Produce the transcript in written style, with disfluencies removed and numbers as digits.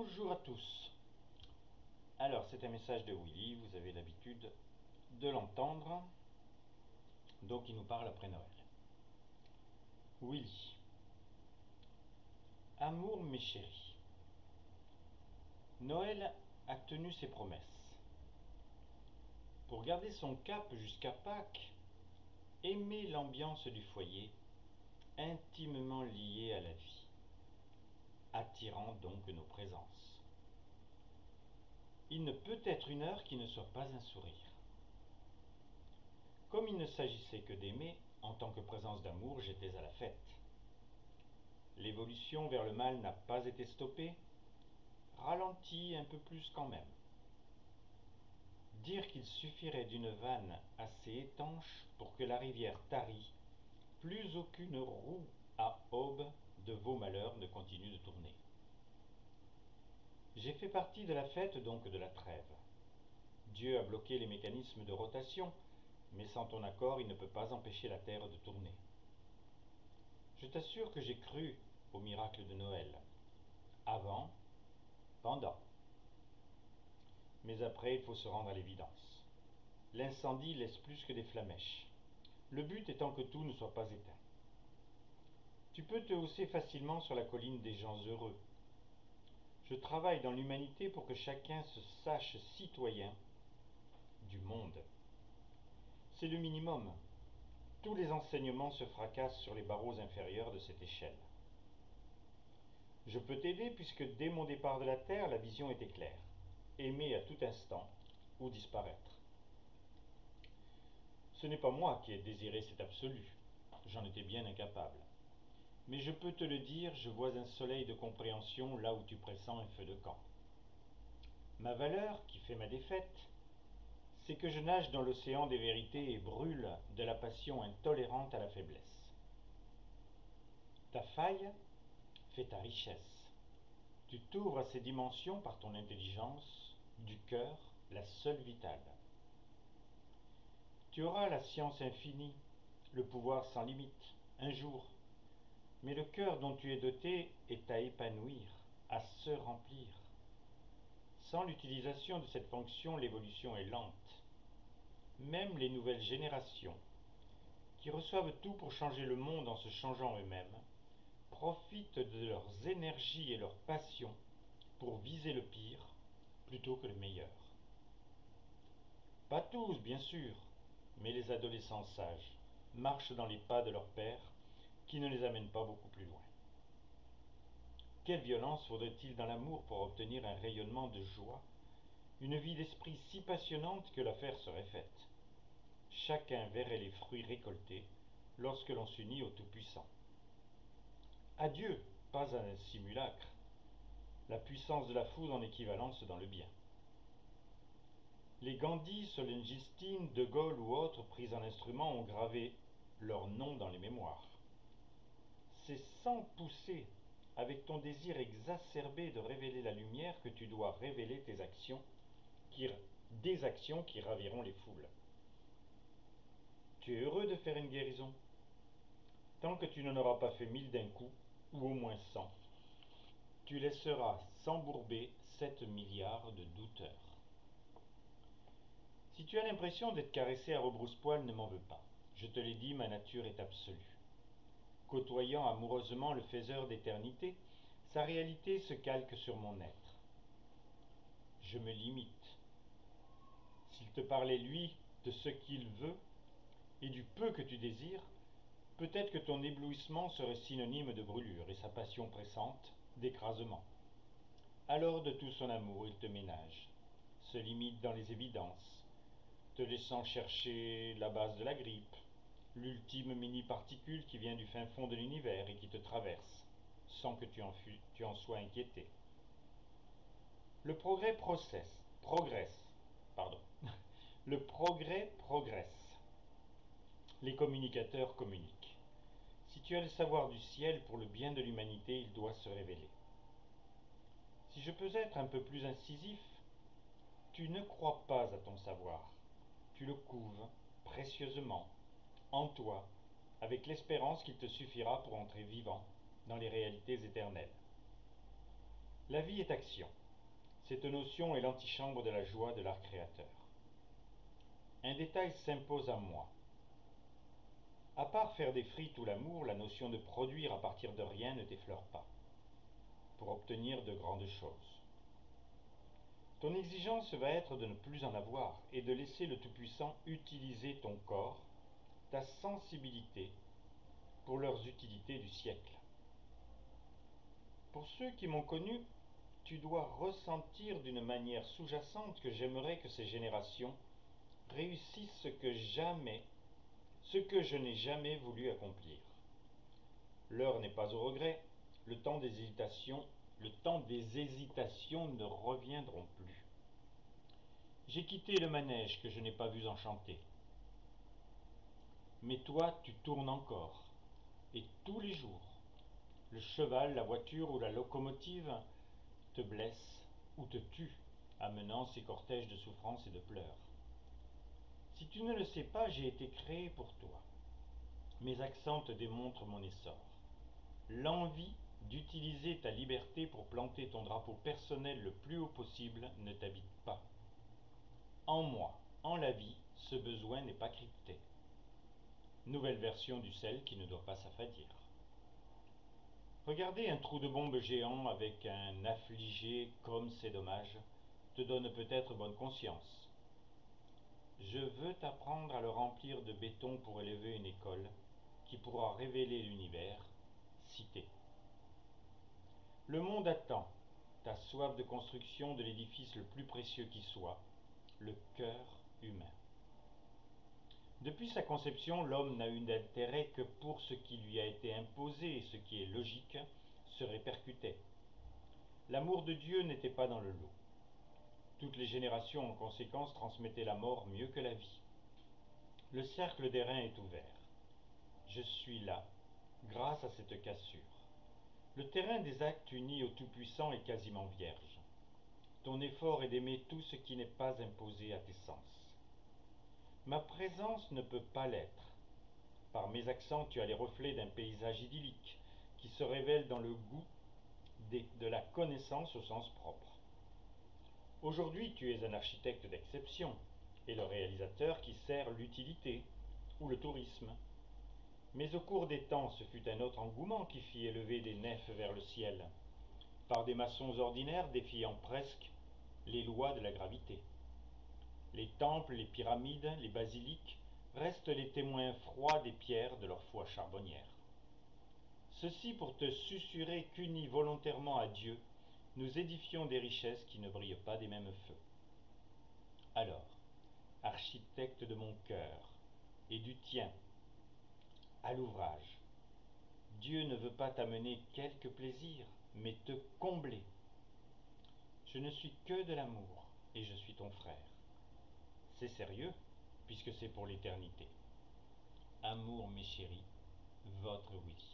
Bonjour à tous. Alors, c'est un message de Willy, vous avez l'habitude de l'entendre. Donc, il nous parle après Noël. Willy. Amour, mes chéris. Noël a tenu ses promesses. Pour garder son cap jusqu'à Pâques, aimer l'ambiance du foyer, intimement liée à la vie, attirant donc nos présences. Il ne peut être une heure qui ne soit pas un sourire. Comme il ne s'agissait que d'aimer, en tant que présence d'amour, j'étais à la fête. L'évolution vers le mal n'a pas été stoppée, ralentie un peu plus quand même. Dire qu'il suffirait d'une vanne assez étanche pour que la rivière tarie, plus aucune roue à aube de vos malheurs ne continue de tourner. J'ai fait partie de la fête, donc de la trêve. Dieu a bloqué les mécanismes de rotation, mais sans ton accord, il ne peut pas empêcher la terre de tourner. Je t'assure que j'ai cru au miracle de Noël. Avant, pendant. Mais après, il faut se rendre à l'évidence. L'incendie laisse plus que des flamèches. Le but étant que tout ne soit pas éteint. Tu peux te hausser facilement sur la colline des gens heureux. Je travaille dans l'humanité pour que chacun se sache citoyen du monde. C'est le minimum. Tous les enseignements se fracassent sur les barreaux inférieurs de cette échelle. Je peux t'aider puisque dès mon départ de la Terre, la vision était claire. Aimer à tout instant ou disparaître. Ce n'est pas moi qui ai désiré cet absolu. J'en étais bien incapable. Mais je peux te le dire, je vois un soleil de compréhension là où tu pressens un feu de camp. Ma valeur, qui fait ma défaite, c'est que je nage dans l'océan des vérités et brûle de la passion intolérante à la faiblesse. Ta faille fait ta richesse. Tu t'ouvres à ces dimensions par ton intelligence, du cœur, la seule vitale. Tu auras la science infinie, le pouvoir sans limite, un jour. Mais le cœur dont tu es doté est à épanouir, à se remplir. Sans l'utilisation de cette fonction, l'évolution est lente. Même les nouvelles générations, qui reçoivent tout pour changer le monde en se changeant eux-mêmes, profitent de leurs énergies et leurs passions pour viser le pire plutôt que le meilleur. Pas tous, bien sûr, mais les adolescents sages marchent dans les pas de leur père, qui ne les amène pas beaucoup plus loin. Quelle violence faudrait-il dans l'amour pour obtenir un rayonnement de joie, une vie d'esprit si passionnante que l'affaire serait faite. Chacun verrait les fruits récoltés lorsque l'on s'unit au Tout-Puissant. Adieu, pas un simulacre. La puissance de la foudre en équivalence dans le bien. Les Gandhi, Solzhenitsyn, De Gaulle ou autres pris en instrument ont gravé leur nom dans les mémoires. C'est sans pousser, avec ton désir exacerbé de révéler la lumière, que tu dois révéler des actions qui raviront les foules. Tu es heureux de faire une guérison. Tant que tu n'en auras pas fait 1000 d'un coup, ou au moins 100, tu laisseras s'embourber 7 milliards de douteurs. Si tu as l'impression d'être caressé à rebrousse-poil, ne m'en veux pas. Je te l'ai dit, ma nature est absolue. Côtoyant amoureusement le faiseur d'éternité, sa réalité se calque sur mon être. Je me limite. S'il te parlait, lui, de ce qu'il veut et du peu que tu désires, peut-être que ton éblouissement serait synonyme de brûlure et sa passion pressante d'écrasement. Alors de tout son amour il te ménage, se limite dans les évidences, te laissant chercher la base de la grippe, l'ultime mini-particule qui vient du fin fond de l'univers et qui te traverse, sans que tu en sois inquiété. Le progrès progresse. Le progrès progresse. Les communicateurs communiquent. Si tu as le savoir du ciel pour le bien de l'humanité, il doit se révéler. Si je peux être un peu plus incisif, tu ne crois pas à ton savoir. Tu le couves précieusement en toi, avec l'espérance qu'il te suffira pour entrer vivant dans les réalités éternelles. La vie est action. Cette notion est l'antichambre de la joie de l'art créateur. Un détail s'impose à moi. À part faire des frites ou l'amour, la notion de produire à partir de rien ne t'effleure pas, pour obtenir de grandes choses. Ton exigence va être de ne plus en avoir et de laisser le Tout-Puissant utiliser ton corps, ta sensibilité, pour leurs utilités du siècle. Pour ceux qui m'ont connu, tu dois ressentir d'une manière sous-jacente que j'aimerais que ces générations réussissent ce que je n'ai jamais voulu accomplir. L'heure n'est pas au regret, le temps des hésitations ne reviendront plus. J'ai quitté le manège que je n'ai pas vu enchanter. Mais toi, tu tournes encore, et tous les jours. Le cheval, la voiture ou la locomotive te blessent ou te tuent, amenant ces cortèges de souffrance et de pleurs. Si tu ne le sais pas, j'ai été créé pour toi. Mes accents te démontrent mon essor. L'envie d'utiliser ta liberté pour planter ton drapeau personnel le plus haut possible ne t'habite pas. En moi, en la vie, ce besoin n'est pas crypté. Nouvelle version du sel qui ne doit pas s'affadir. Regarder un trou de bombe géant avec un affligé comme c'est dommage te donne peut-être bonne conscience. Je veux t'apprendre à le remplir de béton pour élever une école qui pourra révéler l'univers, cité. Le monde attend ta soif de construction de l'édifice le plus précieux qui soit, le cœur humain. Depuis sa conception, l'homme n'a eu d'intérêt que pour ce qui lui a été imposé et ce qui est logique se répercutait. L'amour de Dieu n'était pas dans le lot. Toutes les générations en conséquence transmettaient la mort mieux que la vie. Le cercle des reins est ouvert. Je suis là, grâce à cette cassure. Le terrain des actes unis au Tout-Puissant est quasiment vierge. Ton effort est d'aimer tout ce qui n'est pas imposé à tes sens. Ma présence ne peut pas l'être. Par mes accents, tu as les reflets d'un paysage idyllique qui se révèle dans le goût de la connaissance au sens propre. Aujourd'hui, tu es un architecte d'exception et le réalisateur qui sert l'utilité ou le tourisme. Mais au cours des temps, ce fut un autre engouement qui fit élever des nefs vers le ciel, par des maçons ordinaires défiant presque les lois de la gravité. Les temples, les pyramides, les basiliques restent les témoins froids des pierres de leur foi charbonnière. Ceci pour te susurrer qu'unis volontairement à Dieu, nous édifions des richesses qui ne brillent pas des mêmes feux. Alors, architecte de mon cœur et du tien, à l'ouvrage. Dieu ne veut pas t'amener quelques plaisirs, mais te combler. Je ne suis que de l'amour, et je suis ton frère. C'est sérieux, puisque c'est pour l'éternité. Amour, mes chéris, votre Willy.